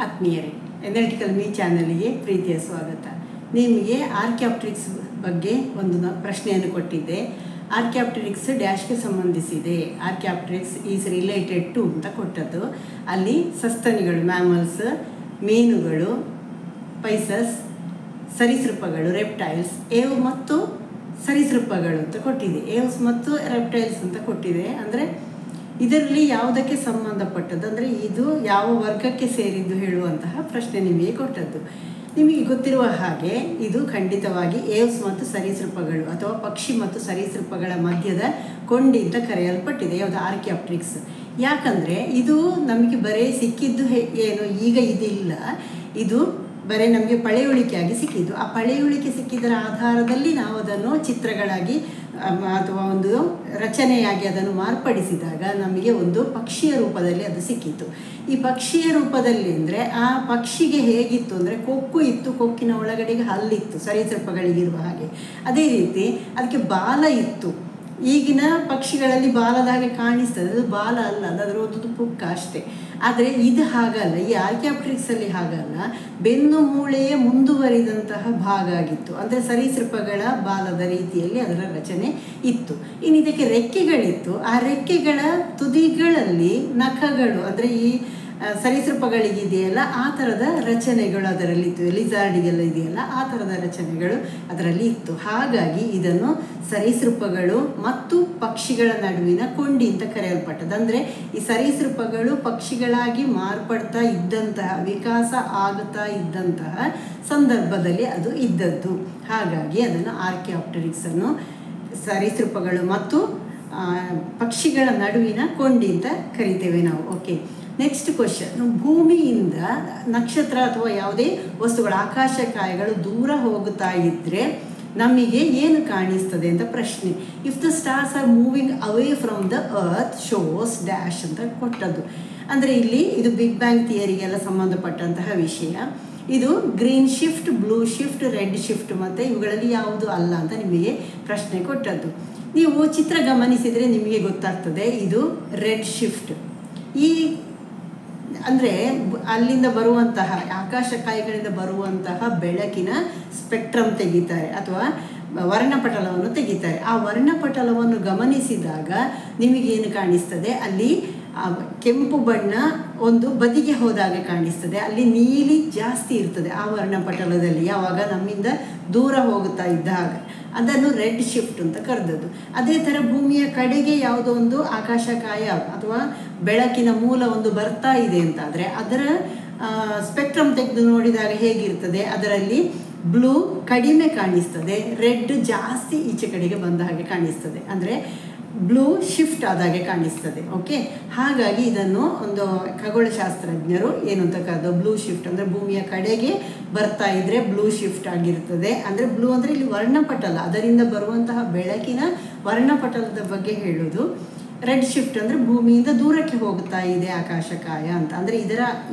ಆತ್ಮೀಯರೇ, analytical me ಚಾನಲ್ಗೆ ಪ್ರೀತಿಯ ಸ್ವಾಗತ. ನಿಮಗೆ ಆರ್ಕ್ಯಾಪ್ಟ್ರಿಕ್ಸ್ ಬಗ್ಗೆ ಒಂದು ಪ್ರಶ್ನೆಯನ್ನು ಕೊಟ್ಟಿದ್ದೆ. ಆರ್ಕ್ಯಾಪ್ಟ್ರಿಕ್ಸ್ ಡ್ಯಾಶ್ಗೆ ಸಂಬಂಧಿಸಿದೆ. ಆರ್ಕ್ಯಾಪ್ಟ್ರಿಕ್ಸ್ ಈಸ್ ರಿಲೇಟೆಡ್ ಟು ಅಂತ ಕೊಟ್ಟದ್ದು. ಅಲ್ಲಿ ಸಸ್ತನಿಗಳು, ಮ್ಯಾಮಲ್ಸ್, ಮೀನುಗಳು, ಪೈಸಸ್, ಸರೀಸೃಪಗಳು, ರೆಪ್ಟೈಲ್ಸ್, ಏವ್ ಮತ್ತು ಸರೀಸೃಪಗಳು ಅಂತ ಕೊಟ್ಟಿದೆ. ಏವ್ಸ್ ಮತ್ತು ರೆಪ್ಟೈಲ್ಸ್ ಅಂತ ಕೊಟ್ಟಿದೆ. ಅಂದರೆ ಇದರಲ್ಲಿ ಯಾವುದಕ್ಕೆ ಸಂಬಂಧಪಟ್ಟದ್ದು, ಅಂದರೆ ಇದು ಯಾವ ವರ್ಗಕ್ಕೆ ಸೇರಿದ್ದು ಹೇಳುವಂತಹ ಪ್ರಶ್ನೆ ನಿಮಗೆ ಕೊಟ್ಟದ್ದು. ನಿಮಗೆ ಗೊತ್ತಿರುವ ಹಾಗೆ ಇದು ಖಂಡಿತವಾಗಿ ಏವ್ಸ್ ಮತ್ತು ಸರೀಸೃಪಗಳು ಅಥವಾ ಪಕ್ಷಿ ಮತ್ತು ಸರೀಸೃಪಗಳ ಮಧ್ಯದ ಕೊಂಡಿ ಅಂತ ಕರೆಯಲ್ಪಟ್ಟಿದೆ. ಯಾವುದು? ಆರ್ಕ್ಯಾಪ್ಟ್ರಿಕ್ಸ್. ಯಾಕಂದರೆ ಇದು ನಮಗೆ ಬರೀ ಸಿಕ್ಕಿದ್ದು ಏನು, ಈಗ ಇದಿಲ್ಲ, ಇದು ಬರೀ ನಮಗೆ ಪಳೆಯುಳಿಕೆಯಾಗಿ ಸಿಕ್ಕಿದ್ದು. ಆ ಪಳೆಯುಳಿಕೆ ಸಿಕ್ಕಿದ್ದರ ಆಧಾರದಲ್ಲಿ ನಾವು ಅದನ್ನು ಚಿತ್ರಗಳಾಗಿ ಅಥವಾ ಒಂದು ರಚನೆಯಾಗಿ ಅದನ್ನು ಮಾರ್ಪಡಿಸಿದಾಗ ನಮಗೆ ಒಂದು ಪಕ್ಷಿಯ ರೂಪದಲ್ಲಿ ಅದು ಸಿಕ್ಕಿತ್ತು. ಈ ಪಕ್ಷಿಯ ರೂಪದಲ್ಲಿ ಅಂದರೆ ಆ ಪಕ್ಷಿಗೆ ಹೇಗಿತ್ತು ಅಂದರೆ ಕೊಕ್ಕು ಇತ್ತು, ಕೊಕ್ಕಿನ ಒಳಗಡೆಗೆ ಹಲ್ಲಿತ್ತು, ಸರೀಸೃಪಗಳಿಗಿರುವ ಹಾಗೆ. ಅದೇ ರೀತಿ ಅದಕ್ಕೆ ಬಾಲ ಇತ್ತು. ಈಗಿನ ಪಕ್ಷಿಗಳಲ್ಲಿ ಬಾಲದ ಹಾಗೆ ಕಾಣಿಸ್ತದೆ, ಅದು ಬಾಲ ಅಲ್ಲ, ಅದರ ಒಂದು ಪುಕ್ಕ ಅಷ್ಟೇ. ಆದರೆ ಇದು ಹಾಗಲ್ಲ, ಈ ಆರ್ಕ್ಯಾಪ್ಟ್ರಿಕ್ಸಲ್ಲಿ ಹಾಗಲ್ಲ, ಬೆನ್ನು ಮೂಳೆಯ ಮುಂದುವರಿದಂತಹ ಭಾಗ ಆಗಿತ್ತು. ಅಂದರೆ ಸರೀಸೃಪಗಳ ಬಾಲದ ರೀತಿಯಲ್ಲಿ ಅದರ ರಚನೆ ಇತ್ತು. ಇನ್ನು ಇದಕ್ಕೆ ರೆಕ್ಕೆಗಳಿತ್ತು. ಆ ರೆಕ್ಕೆಗಳ ತುದಿಗಳಲ್ಲಿ ನಖಗಳು, ಅಂದರೆ ಈ ಸರೀಸೃಪಗಳಿಗಿದೆಯಲ್ಲ ಆ ಥರದ ರಚನೆಗಳು ಅದರಲ್ಲಿತ್ತು. ಲಿಜಾರ್ಡಿಗೆಲ್ಲ ಇದೆಯಲ್ಲ ಆ ಥರದ ರಚನೆಗಳು ಅದರಲ್ಲಿ ಇತ್ತು. ಹಾಗಾಗಿ ಇದನ್ನು ಸರೀಸೃಪಗಳು ಮತ್ತು ಪಕ್ಷಿಗಳ ನಡುವಿನ ಕೊಂಡಿ ಅಂತ ಕರೆಯಲ್ಪಟ್ಟದ್ದು. ಅಂದರೆ ಈ ಸರೀಸೃಪಗಳು ಪಕ್ಷಿಗಳಾಗಿ ಮಾರ್ಪಡ್ತಾ ಇದ್ದಂತಹ, ವಿಕಾಸ ಆಗುತ್ತಾ ಇದ್ದಂತಹ ಸಂದರ್ಭದಲ್ಲಿ ಅದು ಇದ್ದದ್ದು. ಹಾಗಾಗಿ ಅದನ್ನು ಆರ್ಕ್ಯಾಪ್ಟ್ರಿಕ್ಸನ್ನು ಸರೀಸೃಪಗಳು ಮತ್ತು ಪಕ್ಷಿಗಳ ನಡುವಿನ ಕೊಂಡಿ ಅಂತ ಕರಿತೇವೆ ನಾವು. Okay, next question. ಭೂಮಿಯಿಂದ ನಕ್ಷತ್ರ ಅಥವಾ ಯಾವುದೇ ವಸ್ತುಗಳು, ಆಕಾಶಕಾಯಗಳು ದೂರ ಹೋಗುತ್ತಾ ಇದ್ದರೆ ನಮಗೆ ಏನು ಕಾಣಿಸ್ತದೆ ಅಂತ ಪ್ರಶ್ನೆ. If the stars are moving away from the earth shows dash ಅಂತ ಕೊಟ್ಟದ್ದು. ಅಂದರೆ ಇಲ್ಲಿ ಇದು ಬಿಗ್ ಬ್ಯಾಂಗ್ ಥಿಯರಿಗೆಲ್ಲ ಸಂಬಂಧಪಟ್ಟಂತಹ ವಿಷಯ. ಇದು green shift, blue shift, red shift ಮತ್ತು ಇವುಗಳಲ್ಲಿ ಯಾವುದು ಅಲ್ಲ ಅಂತ ನಿಮಗೆ ಪ್ರಶ್ನೆ ಕೊಟ್ಟದ್ದು. ನೀವು ಚಿತ್ರ ಗಮನಿಸಿದರೆ ನಿಮಗೆ ಗೊತ್ತಾಗ್ತದೆ ಇದು ರೆಡ್ ಶಿಫ್ಟ್. ಈ ಅಂದರೆ ಅಲ್ಲಿಂದ ಬರುವಂತಹ ಆಕಾಶಕಾಯಿಗಳಿಂದ ಬರುವಂತಹ ಬೆಳಕಿನ ಸ್ಪೆಕ್ಟ್ರಮ್ ತೆಗಿತಾರೆ ಅಥವಾ ವರ್ಣಪಟಲವನ್ನು ತೆಗಿತಾರೆ. ಆ ವರ್ಣಪಟಲವನ್ನು ಗಮನಿಸಿದಾಗ ನಿಮಗೇನು ಕಾಣಿಸ್ತದೆ, ಅಲ್ಲಿ ಕೆಂಪು ಬಣ್ಣ ಒಂದು ಬದಿಗೆ ಹೋದಾಗೆ ಕಾಣಿಸ್ತದೆ, ಅಲ್ಲಿ ನೀಲಿ ಜಾಸ್ತಿ ಇರ್ತದೆ ಆ ವರ್ಣಪಟಲದಲ್ಲಿ ಯಾವಾಗ ನಮ್ಮಿಂದ ದೂರ ಹೋಗುತ್ತಾ ಇದ್ದಾಗ. ಅದನ್ನು ರೆಡ್ ಶಿಫ್ಟ್ ಅಂತ ಕರೆದದ್ದು. ಅದೇ ಥರ ಭೂಮಿಯ ಕಡೆಗೆ ಯಾವುದೋ ಒಂದು ಆಕಾಶಕಾಯ ಅಥವಾ ಬೆಳಕಿನ ಮೂಲ ಒಂದು ಬರ್ತಾ ಇದೆ ಅಂತಾದರೆ ಅದರ ಸ್ಪೆಕ್ಟ್ರಮ್ ತೆಗೆದು ನೋಡಿದಾಗ ಹೇಗಿರ್ತದೆ, ಅದರಲ್ಲಿ ಬ್ಲೂ ಕಡಿಮೆ ಕಾಣಿಸ್ತದೆ, ರೆಡ್ ಜಾಸ್ತಿ ಈಚೆ ಕಡೆಗೆ ಬಂದ ಹಾಗೆ ಕಾಣಿಸ್ತದೆ, ಅಂದರೆ ಬ್ಲೂ ಶಿಫ್ಟ್ ಆದಾಗೆ ಕಾಣಿಸ್ತದೆ. ಓಕೆ, ಹಾಗಾಗಿ ಇದನ್ನು ಒಂದು ಖಗೋಳಶಾಸ್ತ್ರಜ್ಞರು ಏನು ಅಂತ ಕರೆದು ಬ್ಲೂ ಶಿಫ್ಟ್, ಅಂದರೆ ಭೂಮಿಯ ಕಡೆಗೆ ಬರ್ತಾ ಇದ್ದರೆ ಬ್ಲೂ ಶಿಫ್ಟ್ ಆಗಿರ್ತದೆ. ಅಂದರೆ ಬ್ಲೂ ಅಂದರೆ ಇಲ್ಲಿ ವರ್ಣಪಟಲ, ಅದರಿಂದ ಬರುವಂತಹ ಬೆಳಕಿನ ವರ್ಣಪಟಲದ ಬಗ್ಗೆ ಹೇಳೋದು. ರೆಡ್ ಶಿಫ್ಟ್ ಅಂದರೆ ಭೂಮಿಯಿಂದ ದೂರಕ್ಕೆ ಹೋಗ್ತಾ ಇದೆ ಆಕಾಶಕಾಯ ಅಂತ. ಅಂದರೆ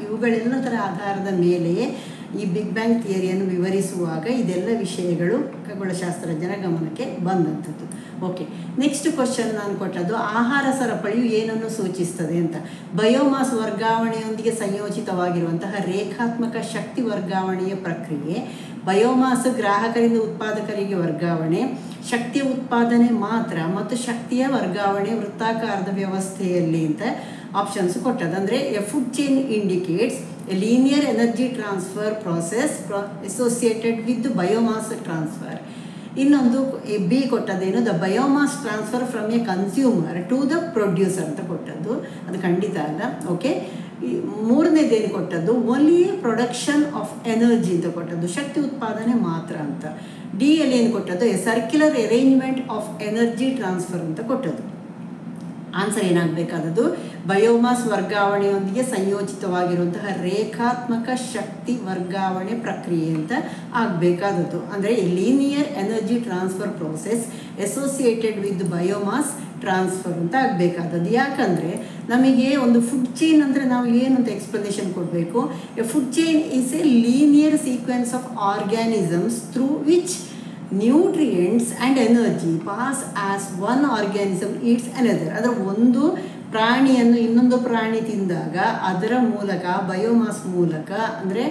ಇವುಗಳೆಲ್ಲದರ ಆಧಾರದ ಮೇಲೆಯೇ ಈ ಬಿಗ್ ಬ್ಯಾಂಗ್ ಥಿಯರಿಯನ್ನು ವಿವರಿಸುವಾಗ ಇದೆಲ್ಲ ವಿಷಯಗಳು ಖಗೋಳಶಾಸ್ತ್ರಜ್ಞರ ಗಮನಕ್ಕೆ ಬಂದಂಥದ್ದು. ಓಕೆ, ನೆಕ್ಸ್ಟ್ ಕ್ವಶನ್ ನಾನು ಕೊಟ್ಟದ್ದು ಆಹಾರ ಸರಪಳಿಯು ಏನನ್ನು ಸೂಚಿಸ್ತದೆ ಅಂತ. ಬಯೋಮಾಸ್ ವರ್ಗಾವಣೆಯೊಂದಿಗೆ ಸಂಯೋಜಿತವಾಗಿರುವಂತಹ ರೇಖಾತ್ಮಕ ಶಕ್ತಿ ವರ್ಗಾವಣೆಯ ಪ್ರಕ್ರಿಯೆ. ಬಯೋಮಾಸ್ ಗ್ರಾಹಕರಿಂದ ಉತ್ಪಾದಕರಿಗೆ ವರ್ಗಾವಣೆ, ಶಕ್ತಿಯ ಉತ್ಪಾದನೆ ಮಾತ್ರ ಮತ್ತು ಶಕ್ತಿಯ ವರ್ಗಾವಣೆ ವೃತ್ತಾಕಾರದ ವ್ಯವಸ್ಥೆಯಲ್ಲಿ ಅಂತ ಆಪ್ಷನ್ಸ್ ಕೊಟ್ಟದ್ದು. ಅಂದರೆ a food chain indicates a linear energy transfer process associated with biomass transfer. ಇನ್ನೊಂದು ಬಿ ಕೊಟ್ಟದ್ದೇನು, the biomass transfer from a consumer to the producer ಅಂತ ಕೊಟ್ಟದ್ದು. ಅದು ಖಂಡಿತ ಅಲ್ಲ. ಓಕೆ, ಮೂರನೇದೇನು ಕೊಟ್ಟದ್ದು, ಓನ್ಲಿ ಪ್ರೊಡಕ್ಷನ್ ಆಫ್ ಎನರ್ಜಿ ಅಂತ ಕೊಟ್ಟದ್ದು, ಶಕ್ತಿ ಉತ್ಪಾದನೆ ಮಾತ್ರ ಅಂತ. ಡಿ ಅಲ್ಲಿ ಏನು ಕೊಟ್ಟದ್ದು, A circular arrangement of energy transfer ಅಂತ ಕೊಟ್ಟದ್ದು. ಆನ್ಸರ್ ಏನಾಗಬೇಕಾದದ್ದು, ಬಯೋಮಾಸ್ ವರ್ಗಾವಣೆಯೊಂದಿಗೆ ಸಂಯೋಜಿತವಾಗಿರುವಂತಹ ರೇಖಾತ್ಮಕ ಶಕ್ತಿ ವರ್ಗಾವಣೆ ಪ್ರಕ್ರಿಯೆ ಅಂತ ಆಗಬೇಕಾದದ್ದು. ಅಂದರೆ linear energy transfer process associated with biomass transfer ಅಂತ ಆಗಬೇಕಾದದ್ದು. ಯಾಕಂದರೆ ನಮಗೆ ಒಂದು ಫುಡ್ ಚೈನ್ ಅಂದರೆ ನಾವು ಏನು ಅಂತ ಎಕ್ಸ್ಪ್ಲನೇಷನ್ ಕೊಡಬೇಕು. A food chain is A linear sequence of organisms through which nutrients and energy pass as one organism eats another. ಅದರ ಒಂದು ಪ್ರಾಣಿಯನ್ನು ಇನ್ನೊಂದು ಪ್ರಾಣಿ ತಿಂದಾಗ ಅದರ ಮೂಲಕ ಬಯೋಮಾಸ್ ಮೂಲಕ ಅಂದರೆ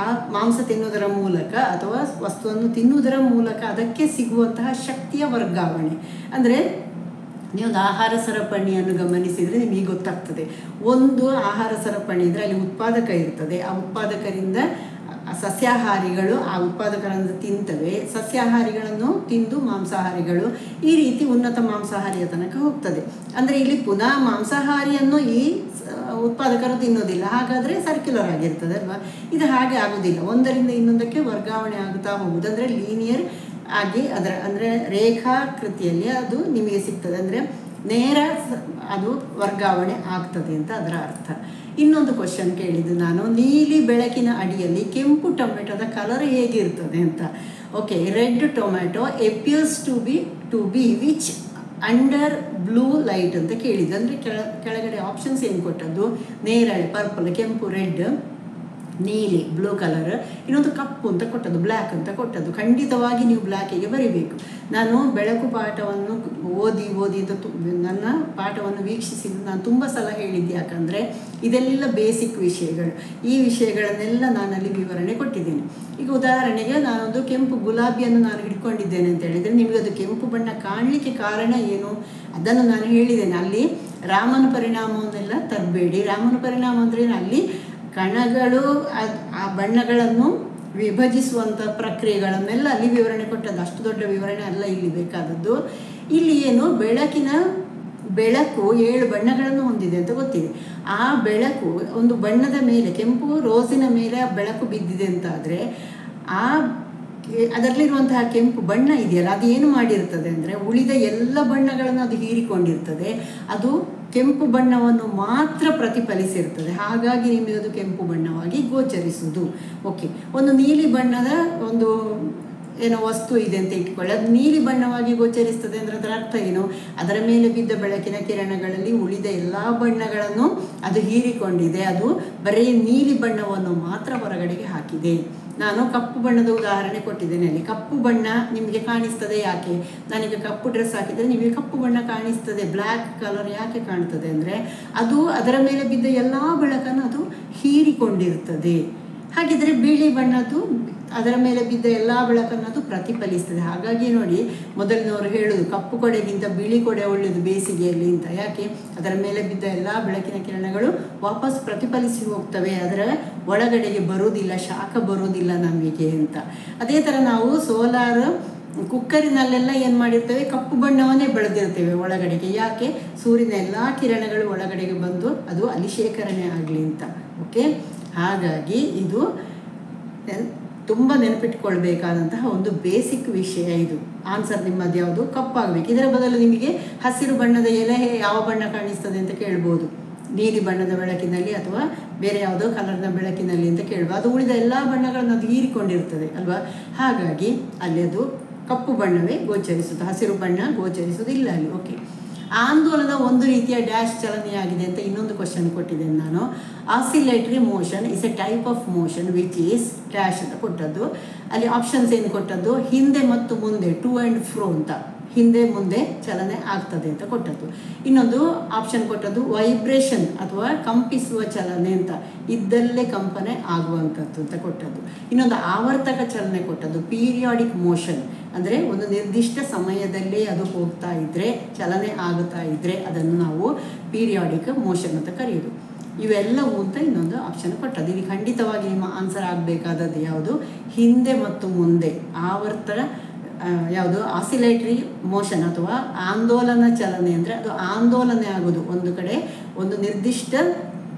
ಆ ಮಾಂಸ ತಿನ್ನುವುದರ ಮೂಲಕ ಅಥವಾ ವಸ್ತುವನ್ನು ತಿನ್ನುವುದರ ಮೂಲಕ ಅದಕ್ಕೆ ಸಿಗುವಂತಹ ಶಕ್ತಿಯ ವರ್ಗಾವಣೆ. ಅಂದರೆ ನೀವು ಆಹಾರ ಸರಪಣಿಯನ್ನು ಗಮನಿಸಿದರೆ ನಿಮಗೆ ಗೊತ್ತಾಗ್ತದೆ. ಒಂದು ಆಹಾರ ಸರಪಣಿ ಅಂದರೆ ಅಲ್ಲಿ ಉತ್ಪಾದಕ ಇರ್ತದೆ, ಆ ಉತ್ಪಾದಕರಿಂದ ಸಸ್ಯಾಹಾರಿಗಳು ಆ ಉತ್ಪಾದಕರನ್ನು ತಿಂತವೆ, ಸಸ್ಯಾಹಾರಿಗಳನ್ನು ತಿಂದು ಮಾಂಸಾಹಾರಿಗಳು ಈ ರೀತಿ ಉನ್ನತ ಮಾಂಸಾಹಾರಿಯ ತನಕ ಹೋಗ್ತದೆ. ಅಂದರೆ ಇಲ್ಲಿ ಪುನಃ ಮಾಂಸಾಹಾರಿಯನ್ನು ಈ ಉತ್ಪಾದಕರು ತಿನ್ನೋದಿಲ್ಲ, ಹಾಗಾದರೆ ಸರ್ಕ್ಯುಲರ್ ಆಗಿರ್ತದೆ ಅಲ್ವಾ. ಇದು ಹಾಗೆ ಆಗೋದಿಲ್ಲ, ಒಂದರಿಂದ ಇನ್ನೊಂದಕ್ಕೆ ವರ್ಗಾವಣೆ ಆಗುತ್ತಾ ಹೋಗುವುದು. ಅಂದರೆ ಲೀನಿಯರ್ ಆಗಿ ಅದರ ಅಂದರೆ ರೇಖಾಕೃತಿಯಲ್ಲಿ ಅದು ನಿಮಗೆ ಸಿಗ್ತದೆ, ಅಂದರೆ ನೇರ ಅದು ವರ್ಗಾವಣೆ ಆಗ್ತದೆ ಅಂತ ಅದರ ಅರ್ಥ. ಇನ್ನೊಂದು ಕ್ವಶನ್ ಕೇಳಿದ್ದು ನಾನು, ನೀಲಿ ಬೆಳಕಿನ ಅಡಿಯಲ್ಲಿ ಕೆಂಪು ಟೊಮೆಟೊದ ಕಲರ್ ಹೇಗಿರ್ತದೆ ಅಂತ. Okay, red tomato appears to be which under blue light ಅಂತ ಕೇಳಿದ್ದು. ಅಂದರೆ ಕೆಳಗಡೆ ಆಪ್ಷನ್ಸ್ ಏನು ಕೊಟ್ಟದ್ದು, ನೇರಳೆ ಪರ್ಪಲ್, ಕೆಂಪು ರೆಡ್, ನೀಲಿ ಬ್ಲೂ ಕಲರ್, ಇನ್ನೊಂದು ಕಪ್ಪು ಅಂತ ಕೊಟ್ಟದ್ದು, ಬ್ಲ್ಯಾಕ್ ಅಂತ ಕೊಟ್ಟದ್ದು. ಖಂಡಿತವಾಗಿ ನೀವು ಬ್ಲ್ಯಾಕಿಗೆ ಬರೀಬೇಕು. ನಾನು ಬೆಳಕು ಪಾಠವನ್ನು ಓದಿ ಅಂತ ನನ್ನ ಪಾಠವನ್ನು ವೀಕ್ಷಿಸಿ ನಾನು ತುಂಬ ಸಲ ಹೇಳಿದ್ದೆ. ಯಾಕಂದರೆ ಇದೆಲ್ಲ ಬೇಸಿಕ್ ವಿಷಯಗಳು, ಈ ವಿಷಯಗಳನ್ನೆಲ್ಲ ನಾನಲ್ಲಿ ವಿವರಣೆ ಕೊಟ್ಟಿದ್ದೇನೆ. ಈಗ ಉದಾಹರಣೆಗೆ ನಾನೊಂದು ಕೆಂಪು ಗುಲಾಬಿಯನ್ನು ನಾನು ಹಿಡ್ಕೊಂಡಿದ್ದೇನೆ ಅಂತ ಹೇಳಿದರೆ ನಿಮಗೆ ಅದು ಕೆಂಪು ಬಣ್ಣ ಕಾಣಲಿಕ್ಕೆ ಕಾರಣ ಏನು ಅದನ್ನು ನಾನು ಹೇಳಿದ್ದೇನೆ. ಅಲ್ಲಿ ರಾಮನ ಪರಿಣಾಮವನ್ನೆಲ್ಲ ತರಬೇಡಿ. ರಾಮನ ಪರಿಣಾಮ ಅಂದರೆ ಅಲ್ಲಿ ಕಣಗಳು ಆ ಬಣ್ಣಗಳನ್ನು ವಿಭಜಿಸುವಂಥ ಪ್ರಕ್ರಿಯೆಗಳನ್ನೆಲ್ಲ ಅಲ್ಲಿ ವಿವರಣೆ ಕೊಟ್ಟದ್ದು. ಅಷ್ಟು ದೊಡ್ಡ ವಿವರಣೆ ಅಲ್ಲ ಇಲ್ಲಿ ಬೇಕಾದದ್ದು. ಇಲ್ಲಿ ಏನು ಬೆಳಕು 7 ಬಣ್ಣಗಳನ್ನು ಹೊಂದಿದೆ ಅಂತ ಗೊತ್ತಿದೆ. ಆ ಬೆಳಕು ಒಂದು ಬಣ್ಣದ ಮೇಲೆ, ಕೆಂಪು ರೋಸಿನ ಮೇಲೆ ಆ ಬೆಳಕು ಬಿದ್ದಿದೆ ಅಂತಾದರೆ ಅದರಲ್ಲಿರುವಂತಹ ಕೆಂಪು ಬಣ್ಣ ಇದೆಯಲ್ಲ ಅದು ಏನು ಮಾಡಿರ್ತದೆ ಅಂದರೆ ಉಳಿದ ಎಲ್ಲ ಬಣ್ಣಗಳನ್ನು ಅದು ಹೀರಿಕೊಂಡಿರ್ತದೆ. ಅದು ಕೆಂಪು ಬಣ್ಣವನ್ನು ಮಾತ್ರ ಪ್ರತಿಫಲಿಸಿರ್ತದೆ. ಹಾಗಾಗಿ ನಿಮಗೆ ಅದು ಕೆಂಪು ಬಣ್ಣವಾಗಿ ಗೋಚರಿಸುವುದು. ಓಕೆ, ಒಂದು ನೀಲಿ ಬಣ್ಣದ ಒಂದು ಏನೋ ವಸ್ತು ಇದೆ ಅಂತ ಇಟ್ಕೊಳ್ಳಿ, ಅದು ನೀಲಿ ಬಣ್ಣವಾಗಿ ಗೋಚರಿಸ್ತದೆ ಅಂದರೆ ಅದರ ಅರ್ಥ ಏನು, ಅದರ ಮೇಲೆ ಬಿದ್ದ ಬೆಳಕಿನ ಕಿರಣಗಳಲ್ಲಿ ಉಳಿದ ಎಲ್ಲ ಬಣ್ಣಗಳನ್ನು ಅದು ಹೀರಿಕೊಂಡಿದೆ. ಅದು ಬರೀ ನೀಲಿ ಬಣ್ಣವನ್ನು ಮಾತ್ರ ಹೊರಗಡೆಗೆ ಹಾಕಿದೆ. ನಾನು ಕಪ್ಪು ಬಣ್ಣದ ಉದಾಹರಣೆ ಕೊಟ್ಟಿದ್ದೇನೆ. ಅಲ್ಲಿ ಕಪ್ಪು ಬಣ್ಣ ನಿಮಗೆ ಕಾಣಿಸ್ತದೆ. ಯಾಕೆ, ನಾನೀಗ ಕಪ್ಪು ಡ್ರೆಸ್ ಹಾಕಿದರೆ ನಿಮಗೆ ಕಪ್ಪು ಬಣ್ಣ ಕಾಣಿಸ್ತದೆ. ಬ್ಲ್ಯಾಕ್ ಕಲರ್ ಯಾಕೆ ಕಾಣ್ತದೆ ಅಂದರೆ ಅದು ಅದರ ಮೇಲೆ ಬಿದ್ದ ಎಲ್ಲ ಬೆಳಕನ್ನು ಅದು ಹೀರಿಕೊಂಡಿರ್ತದೆ. ಹಾಗಿದ್ರೆ ಬಿಳಿ ಬಣ್ಣದ್ದು ಅದರ ಮೇಲೆ ಬಿದ್ದ ಎಲ್ಲ ಬೆಳಕನ್ನು ಅದು ಪ್ರತಿಫಲಿಸ್ತದೆ. ಹಾಗಾಗಿ ನೋಡಿ, ಮೊದಲಿನವರು ಹೇಳೋದು ಕಪ್ಪು ಕೊಡೆಗಿಂತ ಬಿಳಿ ಕೊಡೆ ಒಳ್ಳೆಯದು ಬೇಸಿಗೆಯಲ್ಲಿ ಅಂತ. ಯಾಕೆ, ಅದರ ಮೇಲೆ ಬಿದ್ದ ಎಲ್ಲ ಬೆಳಕಿನ ಕಿರಣಗಳು ವಾಪಸ್ ಪ್ರತಿಫಲಿಸಿ ಹೋಗ್ತವೆ, ಅದರ ಒಳಗಡೆಗೆ ಬರೋದಿಲ್ಲ, ಶಾಖ ಬರೋದಿಲ್ಲ ನಮಗೆ ಅಂತ. ಅದೇ ಥರ ನಾವು ಸೋಲಾರ್ ಕುಕ್ಕರಿನಲ್ಲೆಲ್ಲ ಏನು ಮಾಡಿರ್ತೇವೆ, ಕಪ್ಪು ಬಣ್ಣವನ್ನೇ ಬೆಳೆದಿರ್ತೇವೆ ಒಳಗಡೆಗೆ. ಯಾಕೆ, ಸೂರ್ಯನ ಎಲ್ಲ ಕಿರಣಗಳು ಒಳಗಡೆಗೆ ಬಂದು ಅದು ಅಲ್ಲಿ ಶೇಖರಣೆ ಆಗಲಿ ಅಂತ. ಓಕೆ, ಹಾಗಾಗಿ ಇದು ತುಂಬ ನೆನಪಿಟ್ಕೊಳ್ಬೇಕಾದಂತಹ ಒಂದು ಬೇಸಿಕ್ ವಿಷಯ. ಇದು ಆನ್ಸರ್ ನಿಮ್ಮದು ಯಾವುದು, ಕಪ್ಪಾಗಬೇಕು. ಇದರ ಬದಲು ನಿಮಗೆ ಹಸಿರು ಬಣ್ಣದ ಎಲೆ ಯಾವ ಬಣ್ಣ ಕಾಣಿಸ್ತದೆ ಅಂತ ಕೇಳ್ಬೋದು, ನೀಲಿ ಬಣ್ಣದ ಬೆಳಕಿನಲ್ಲಿ ಅಥವಾ ಬೇರೆ ಯಾವುದೋ ಕಲರ್ನ ಬೆಳಕಿನಲ್ಲಿ ಅಂತ ಕೇಳ್ಬೋದು. ಅದು ಉಳಿದ ಎಲ್ಲ ಬಣ್ಣಗಳನ್ನು ಅದು ಹೀರಿಕೊಂಡಿರ್ತದೆ ಅಲ್ವಾ. ಹಾಗಾಗಿ ಅಲ್ಲಿ ಅದು ಕಪ್ಪು ಬಣ್ಣವೇ ಗೋಚರಿಸುತ್ತೆ, ಹಸಿರು ಬಣ್ಣ ಗೋಚರಿಸುವುದಿಲ್ಲ ಅಲ್ಲಿ. ಓಕೆ, ಆಂದೋಲನ ಒಂದು ರೀತಿಯ ಡ್ಯಾಶ್ ಚಲನೆಯಾಗಿದೆ ಅಂತ ಇನ್ನೊಂದು ಕ್ವಶನ್ ಕೊಟ್ಟಿದ್ದೇನೆ ನಾನು. Oscillatory motion is A type of motion which is dash ಅಂತ ಕೊಟ್ಟದ್ದು. ಅಲ್ಲಿ ಆಪ್ಷನ್ಸ್ ಏನು ಕೊಟ್ಟದ್ದು, ಹಿಂದೆ ಮತ್ತು ಮುಂದೆ, ಟು ಆ್ಯಂಡ್ ಫ್ರೋ ಅಂತ, ಹಿಂದೆ ಮುಂದೆ ಚಲನೆ ಆಗ್ತದೆ ಅಂತ ಕೊಟ್ಟದ್ದು. ಇನ್ನೊಂದು ಆಪ್ಷನ್ ಕೊಟ್ಟದ್ದು ವೈಬ್ರೇಷನ್ ಅಥವಾ ಕಂಪಿಸುವ ಚಲನೆ ಅಂತ, ಇದ್ದಲ್ಲೇ ಕಂಪನೆ ಆಗುವಂಥದ್ದು ಅಂತ ಕೊಟ್ಟದ್ದು. ಇನ್ನೊಂದು ಆವರ್ತಕ ಚಲನೆ ಕೊಟ್ಟದ್ದು, ಪೀರಿಯಾಡಿಕ್ ಮೋಷನ್, ಅಂದರೆ ಒಂದು ನಿರ್ದಿಷ್ಟ ಸಮಯದಲ್ಲೇ ಅದು ಹೋಗ್ತಾ ಇದ್ದರೆ, ಚಲನೆ ಆಗುತ್ತಾ ಇದ್ದರೆ ಅದನ್ನು ನಾವು ಪೀರಿಯಾಡಿಕ್ ಮೋಷನ್ ಅಂತ ಕರೆಯೋದು. ಇವೆಲ್ಲವೂ ಅಂತ ಇನ್ನೊಂದು ಆಪ್ಷನ್ ಕೊಟ್ಟದ್ದು. ಇಲ್ಲಿ ಖಂಡಿತವಾಗಿ ನಿಮ್ಮ ಆನ್ಸರ್ ಆಗಬೇಕಾದದ್ದು ಯಾವುದು, ಹಿಂದೆ ಮತ್ತು ಮುಂದೆ, ಆವರ್ತನ ಯಾವುದು, ಆಸಿಲೇಟರಿ ಮೋಷನ್ ಅಥವಾ ಆಂದೋಲನ ಚಲನೆ. ಅಂದರೆ ಅದು ಆಂದೋಲನೆ ಆಗೋದು, ಒಂದು ಕಡೆ ಒಂದು ನಿರ್ದಿಷ್ಟ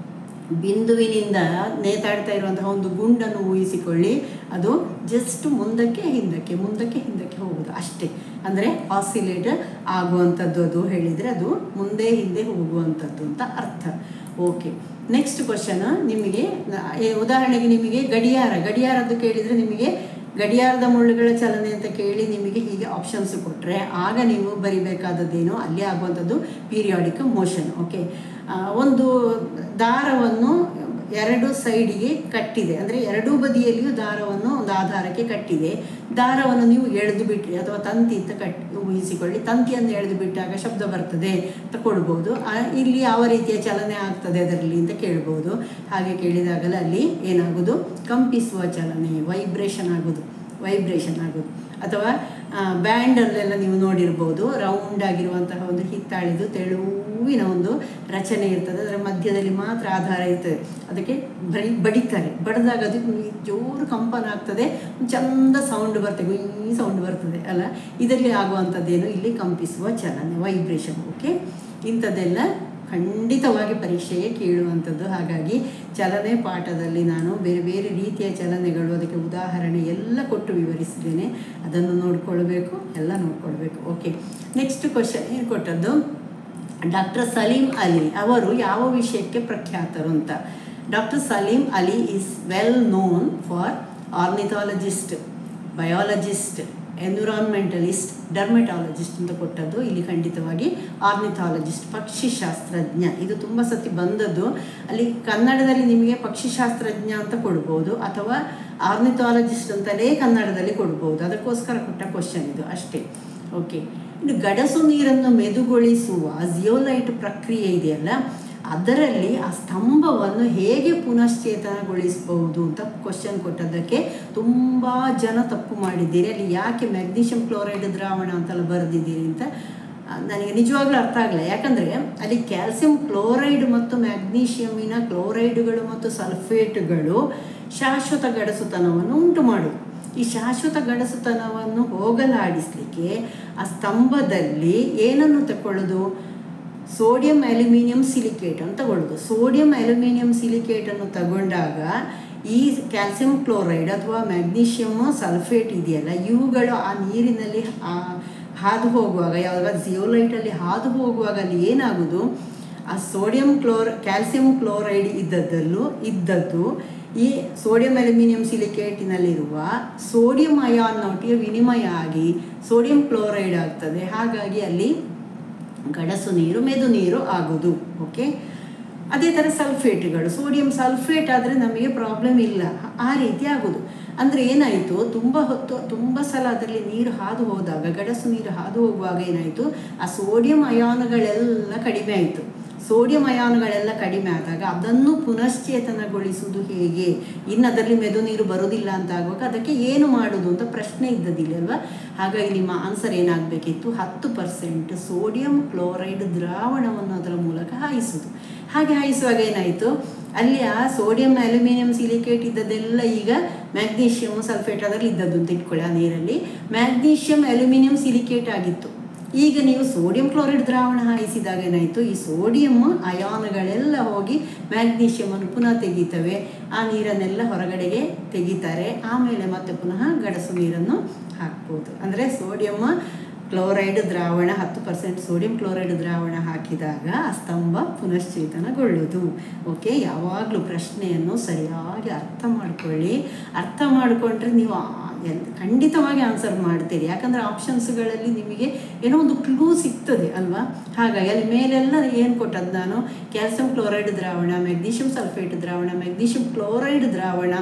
ಬಿಂದುವಿನಿಂದ ನೇತಾಡ್ತಾ ಇರುವಂತಹ ಒಂದು ಗುಂಡನ್ನು ಊಹಿಸಿಕೊಳ್ಳಿ, ಅದು ಜಸ್ಟ್ ಮುಂದಕ್ಕೆ ಹಿಂದಕ್ಕೆ ಹೋಗೋದು ಅಷ್ಟೇ. ಅಂದರೆ ಆಸಿಲೇಟ್ ಆಗುವಂಥದ್ದು ಅದು ಹೇಳಿದರೆ ಅದು ಮುಂದೆ ಹಿಂದೆ ಹೋಗುವಂಥದ್ದು ಅಂತ ಅರ್ಥ. ಓಕೆ, ನೆಕ್ಸ್ಟ್ ಕ್ವಶನ್ ನಿಮಗೆ ಉದಾಹರಣೆಗೆ ನಿಮಗೆ ಗಡಿಯಾರದ್ದು ಕೇಳಿದರೆ ನಿಮಗೆ ಗಡಿಯಾರದ ಮುಳ್ಳುಗಳ ಚಲನೆ ಅಂತ ಕೇಳಿ ನಿಮಗೆ ಹೀಗೆ ಆಪ್ಷನ್ಸ್ ಕೊಟ್ಟರೆ ಆಗ ನೀವು ಬರಿಬೇಕಾದದ್ದೇನು, ಅಲ್ಲಿ ಆಗುವಂಥದ್ದು ಪೀರಿಯಾಡಿಕ್ ಮೋಷನ್. ಓಕೆ, ಒಂದು ದಾರವನ್ನು ಎರಡು ಸೈಡಿಗೆ ಕಟ್ಟಿದೆ, ಅಂದರೆ ಎರಡೂ ಬದಿಯಲ್ಲಿಯೂ ದಾರವನ್ನು ಒಂದು ಆಧಾರಕ್ಕೆ ಕಟ್ಟಿದೆ. ದಾರವನ್ನು ನೀವು ಎಳೆದು ಬಿಟ್ಟರೆ ಅಥವಾ ತಂತಿ ಅಂತ ಊಹಿಸಿಕೊಳ್ಳಿ, ತಂತಿಯನ್ನು ಎಳೆದು ಬಿಟ್ಟಾಗ ಶಬ್ದ ಬರ್ತದೆ ಅಂತ ಕೊಡ್ಬೋದು. ಇಲ್ಲಿ ಯಾವ ರೀತಿಯ ಚಲನೆ ಆಗ್ತದೆ ಅದರಲ್ಲಿ ಅಂತ ಕೇಳ್ಬೋದು. ಹಾಗೆ ಕೇಳಿದಾಗಲೇ ಅಲ್ಲಿ ಏನಾಗೋದು, ಕಂಪಿಸುವ ಚಲನೆ, ವೈಬ್ರೇಷನ್ ಆಗೋದು. ಅಥವಾ ಬ್ಯಾಂಡಲ್ಲೆಲ್ಲ ನೀವು ನೋಡಿರ್ಬೋದು, ರೌಂಡ್ ಆಗಿರುವಂತಹ ಒಂದು ಹಿತ್ತಾಳಿದು ತೆಳುವಿನ ಒಂದು ರಚನೆ ಇರ್ತದೆ. ಅದರ ಮಧ್ಯದಲ್ಲಿ ಮಾತ್ರ ಆಧಾರ ಇರ್ತದೆ. ಅದಕ್ಕೆ ಬಡಿತಾರೆ, ಬಡಿದಾಗ ಅದು ಜೋರು ಕಂಪನ ಆಗ್ತದೆ, ಚಂದ ಸೌಂಡ್ ಬರ್ತದೆ, ಈ ಸೌಂಡ್ ಬರ್ತದೆ ಅಲ್ಲ. ಇದರಲ್ಲಿ ಆಗುವಂಥದ್ದೇನು, ಇಲ್ಲಿ ಕಂಪಿಸುವ ಚಲನೆ, ವೈಬ್ರೇಷನ್. ಓಕೆ, ಇಂಥದ್ದೆಲ್ಲ ಖಂಡಿತವಾಗಿ ಪರೀಕ್ಷೆಗೆ ಕೇಳುವಂಥದ್ದು. ಹಾಗಾಗಿ ಚಲನೆ ಪಾಠದಲ್ಲಿ ನಾನು ಬೇರೆ ಬೇರೆ ರೀತಿಯ ಚಲನೆಗಳು, ಅದಕ್ಕೆ ಉದಾಹರಣೆ ಎಲ್ಲ ಕೊಟ್ಟು ವಿವರಿಸಿದ್ದೇನೆ. ಅದನ್ನು ನೋಡ್ಕೊಳ್ಬೇಕು, ಎಲ್ಲ ನೋಡ್ಕೊಳ್ಬೇಕು. ಓಕೆ, ನೆಕ್ಸ್ಟ್ ಕ್ವಶನ್ ಏನು ಕೊಟ್ಟದ್ದು, ಡಾಕ್ಟರ್ ಸಲೀಂ ಅಲಿ ಅವರು ಯಾವ ವಿಷಯಕ್ಕೆ ಪ್ರಖ್ಯಾತರು ಅಂತ. Doctor Salim Ali is well known for ornithologist, biologist, environmentalist, dermatologist ಅಂತ ಕೊಟ್ಟದ್ದು. ಇಲ್ಲಿ ಖಂಡಿತವಾಗಿ ಆರ್ನಿಥಾಲಜಿಸ್ಟ್, ಪಕ್ಷಿಶಾಸ್ತ್ರಜ್ಞ. ಇದು ತುಂಬ ಸತಿ ಬಂದದ್ದು. ಅಲ್ಲಿ ಕನ್ನಡದಲ್ಲಿ ನಿಮಗೆ ಪಕ್ಷಿಶಾಸ್ತ್ರಜ್ಞ ಅಂತ ಕೊಡ್ಬೋದು, ಅಥವಾ ಆರ್ನಿಥಾಲಜಿಸ್ಟ್ ಅಂತಲೇ ಕನ್ನಡದಲ್ಲಿ ಕೊಡ್ಬೋದು. ಅದಕ್ಕೋಸ್ಕರ ಕೊಟ್ಟ ಕ್ವಶನ್ ಇದು ಅಷ್ಟೇ. ಓಕೆ, ಇನ್ನು ಗಡಸು ನೀರನ್ನು ಮೆದುಗೊಳಿಸುವ ಜಿಯೋಲೈಟ್ ಪ್ರಕ್ರಿಯೆ ಇದೆಯಲ್ಲ, ಅದರಲ್ಲಿ ಆ ಸ್ತಂಭವನ್ನು ಹೇಗೆ ಪುನಶ್ಚೇತನಗೊಳಿಸಬಹುದು ಅಂತ ಕ್ವಶನ್ ಕೊಟ್ಟದ್ದಕ್ಕೆ ತುಂಬ ಜನ ತಪ್ಪು ಮಾಡಿದ್ದೀರಿ. ಅಲ್ಲಿ ಯಾಕೆ ಮ್ಯಾಗ್ನೀಷಿಯಂ ಕ್ಲೋರೈಡ್ ದ್ರಾವಣ ಅಂತೆಲ್ಲ ಬರೆದಿದ್ದೀರಿ ಅಂತ ನನಗೆ ನಿಜವಾಗ್ಲೂ ಅರ್ಥ ಆಗಲ್ಲ. ಯಾಕಂದರೆ ಅಲ್ಲಿ ಕ್ಯಾಲ್ಸಿಯಂ ಕ್ಲೋರೈಡ್ ಮತ್ತು ಮ್ಯಾಗ್ನೀಷಿಯಮಿನ ಕ್ಲೋರೈಡುಗಳು ಮತ್ತು ಸಲ್ಫೇಟ್ಗಳು ಶಾಶ್ವತ ಗಡಸುತನವನ್ನು ಉಂಟು ಮಾಡೋದು. ಈ ಶಾಶ್ವತ ಗಡಸುತನವನ್ನು ಹೋಗಲಾಡಿಸಲಿಕ್ಕೆ ಆ ಸ್ತಂಭದಲ್ಲಿ ಏನನ್ನು ತಗೊಳ್ಳೋದು, ಸೋಡಿಯಂ ಅಲ್ಯೂಮಿನಿಯಂ ಸಿಲಿಕೇಟ್ ಅಂತ ತಗೊಳ್ಳೋದು. ಸೋಡಿಯಂ ಅಲ್ಯೂಮಿನಿಯಂ ಸಿಲಿಕೇಟನ್ನು ತಗೊಂಡಾಗ ಈ ಕ್ಯಾಲ್ಸಿಯಂ ಕ್ಲೋರೈಡ್ ಅಥವಾ ಮ್ಯಾಗ್ನೀಷಿಯಮ್ ಸಲ್ಫೇಟ್ ಇದೆಯಲ್ಲ, ಇವುಗಳು ಆ ನೀರಿನಲ್ಲಿ ಹಾದು ಹೋಗುವಾಗ, ಯಾವಾಗ ಜಿಯೋಲೈಟಲ್ಲಿ ಹಾದು ಹೋಗುವಾಗ ಅಲ್ಲಿ ಏನಾಗೋದು, ಆ ಕ್ಯಾಲ್ಸಿಯಂ ಕ್ಲೋರೈಡ್ ಇದ್ದದ್ದು ಈ ಸೋಡಿಯಂ ಅಲ್ಯೂಮಿನಿಯಂ ಸಿಲಿಕೇಟಿನಲ್ಲಿರುವ ಸೋಡಿಯಂ ಅಯಾನ್ನೊಟ್ಟಿಗೆ ವಿನಿಮಯ ಆಗಿ ಸೋಡಿಯಂ ಕ್ಲೋರೈಡ್ ಆಗ್ತದೆ. ಹಾಗಾಗಿ ಅಲ್ಲಿ ಗಡಸು ನೀರು, ಮೆದು ನೀರು ಆಗೋದು. ಓಕೆ, ಅದೇ ಥರ ಸಲ್ಫೇಟ್ಗಳು, ಸೋಡಿಯಂ ಸಲ್ಫೇಟ್ ಆದರೆ ನಮಗೆ ಪ್ರಾಬ್ಲಮ್ ಇಲ್ಲ, ಆ ರೀತಿ ಆಗೋದು. ಅಂದರೆ ಏನಾಯಿತು, ತುಂಬ ಸಲ ಅದರಲ್ಲಿ ನೀರು ಹಾದು ಹೋದಾಗ, ಗಡಸು ನೀರು ಹಾದು ಹೋಗುವಾಗ ಏನಾಯಿತು, ಆ ಸೋಡಿಯಂ ಅಯಾನುಗಳೆಲ್ಲ ಕಡಿಮೆ ಆಯಿತು. ಸೋಡಿಯಂ ಅಯಾನುಗಳೆಲ್ಲ ಕಡಿಮೆ ಆದಾಗ ಅದನ್ನು ಪುನಶ್ಚೇತನಗೊಳಿಸುವುದು ಹೇಗೆ, ಇನ್ನು ಅದರಲ್ಲಿ ಮೆದು ನೀರು ಬರೋದಿಲ್ಲ ಅಂತ ಆಗುವಾಗ ಅದಕ್ಕೆ ಏನು ಮಾಡೋದು ಅಂತ ಪ್ರಶ್ನೆ ಇದ್ದದಿಲ್ಲ ಅಲ್ವಾ. ಹಾಗಾಗಿ ನಿಮ್ಮ ಆನ್ಸರ್ ಏನಾಗಬೇಕಿತ್ತು, 10% ಸೋಡಿಯಂ ಕ್ಲೋರೈಡ್ ದ್ರಾವಣವನ್ನು ಅದರ ಮೂಲಕ ಹಾಯಿಸೋದು. ಹಾಗೆ ಹಾಯಿಸುವಾಗ ಏನಾಯಿತು, ಅಲ್ಲಿ ಆ ಸೋಡಿಯಂ ಅಲ್ಯೂಮಿನಿಯಂ ಸಿಲಿಕೇಟ್ ಇದ್ದದೆಲ್ಲ ಈಗ ಮ್ಯಾಗ್ನೀಷಿಯಮ್ ಸಲ್ಫೇಟ್ ಅದರಲ್ಲಿ ಇದ್ದದ್ದು ಅಂತ ಇಟ್ಕೊಳ್ಳಿ. ಆ ನೀರಲ್ಲಿ ಮ್ಯಾಗ್ನೀಷಿಯಂ ಅಲ್ಯೂಮಿನಿಯಂ ಸಿಲಿಕೇಟ್ ಆಗಿತ್ತು. ಈಗ ನೀವು ಸೋಡಿಯಂ ಕ್ಲೋರೈಡ್ ದ್ರಾವಣ ಹಾಯಿಸಿದಾಗ ಏನಾಯಿತು, ಈ ಸೋಡಿಯಂ ಅಯಾನುಗಳೆಲ್ಲ ಹೋಗಿ ಮ್ಯಾಗ್ನೀಷಿಯಮನ್ನು ಪುನಃ ತೆಗಿತವೆ. ಆ ನೀರನ್ನೆಲ್ಲ ಹೊರಗಡೆಗೆ ತೆಗಿತಾರೆ. ಆಮೇಲೆ ಮತ್ತೆ ಪುನಃ ಗಡಸು ನೀರನ್ನು ಹಾಕ್ಬೋದು. ಅಂದರೆ ಸೋಡಿಯಂ ಕ್ಲೋರೈಡ್ ದ್ರಾವಣ 10% ಸೋಡಿಯಂ ಕ್ಲೋರೈಡ್ ದ್ರಾವಣ ಹಾಕಿದಾಗ ಆ ಸ್ತಂಭ ಪುನಶ್ಚೇತನಗೊಳ್ಳುವುದು. ಓಕೆ, ಯಾವಾಗಲೂ ಪ್ರಶ್ನೆಯನ್ನು ಸರಿಯಾಗಿ ಅರ್ಥ ಮಾಡಿಕೊಳ್ಳಿ. ಅರ್ಥ ಮಾಡಿಕೊಂಡ್ರೆ ನೀವು ಖಂಡಿತವಾಗಿ ಆನ್ಸರ್ ಮಾಡ್ತೀರಿ. ಯಾಕಂದರೆ ಆಪ್ಷನ್ಸ್ಗಳಲ್ಲಿ ನಿಮಗೆ ಏನೋ ಒಂದು ಕ್ಲೂ ಸಿಗ್ತದೆ ಅಲ್ವಾ. ಹಾಗಾಗಿ ಅಲ್ಲಿ ಮೇಲೆಲ್ಲ ಏನು ಕೊಟ್ಟದ್ದು ನಾನು, ಕ್ಯಾಲ್ಸಿಯಂ ಕ್ಲೋರೈಡ್ ದ್ರಾವಣ, ಮ್ಯಾಗ್ನೀಷಿಯಂ ಸಲ್ಫೇಟ್ ದ್ರಾವಣ, ಮ್ಯಾಗ್ನೀಷಿಯಂ ಕ್ಲೋರೈಡ್ ದ್ರಾವಣ,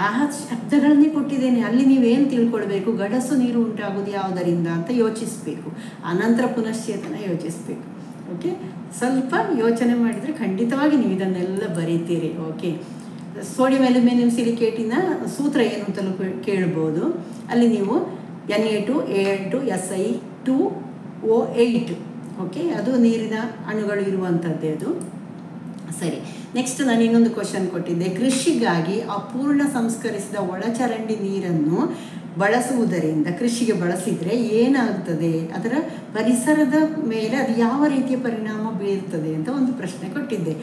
ಆ ಶಬ್ದಗಳನ್ನೇ ಕೊಟ್ಟಿದ್ದೇನೆ. ಅಲ್ಲಿ ನೀವೇನು ತಿಳ್ಕೊಳ್ಬೇಕು, ಗಡಸು ನೀರು ಉಂಟಾಗೋದು ಯಾವುದರಿಂದ ಅಂತ ಯೋಚಿಸಬೇಕು. ಆನಂತರ ಪುನಶ್ಚೇತನ ಯೋಚಿಸಬೇಕು. ಓಕೆ, ಸ್ವಲ್ಪ ಯೋಚನೆ ಮಾಡಿದರೆ ಖಂಡಿತವಾಗಿ ನೀವು ಇದನ್ನೆಲ್ಲ ಬರೀತೀರಿ. ಓಕೆ, ಸೋಡಿಯಂ ಅಲ್ಯೂಮಿನಿಯಂ ಸಿಲಿಕೇಟಿನ ಸೂತ್ರ ಏನು ಅಂತಲೂ ಕೇಳ್ಬೋದು. ಅಲ್ಲಿ ನೀವು Na2Al2Si2O8. ಓಕೆ, ಅದು ನೀರಿನ ಅಣುಗಳು ಇರುವಂಥದ್ದೇ ಅದು. ಸರಿ, ನೆಕ್ಸ್ಟ್ ನಾನು ಇನ್ನೊಂದು ಕ್ವಶನ್ ಕೊಟ್ಟಿದ್ದೆ. ಕೃಷಿಗಾಗಿ ಅಪೂರ್ಣ ಸಂಸ್ಕರಿಸಿದ ಒಳಚರಂಡಿ ನೀರನ್ನು ಬಳಸುವುದರಿಂದ, ಕೃಷಿಗೆ ಬಳಸಿದರೆ ಏನಾಗ್ತದೆ, ಅದರ ಪರಿಸರದ ಮೇಲೆ ಅದು ಯಾವ ರೀತಿಯ ಪರಿಣಾಮ ಬೀರ್ತದೆ ಅಂತ ಒಂದು ಪ್ರಶ್ನೆ ಕೊಟ್ಟಿದ್ದೆ.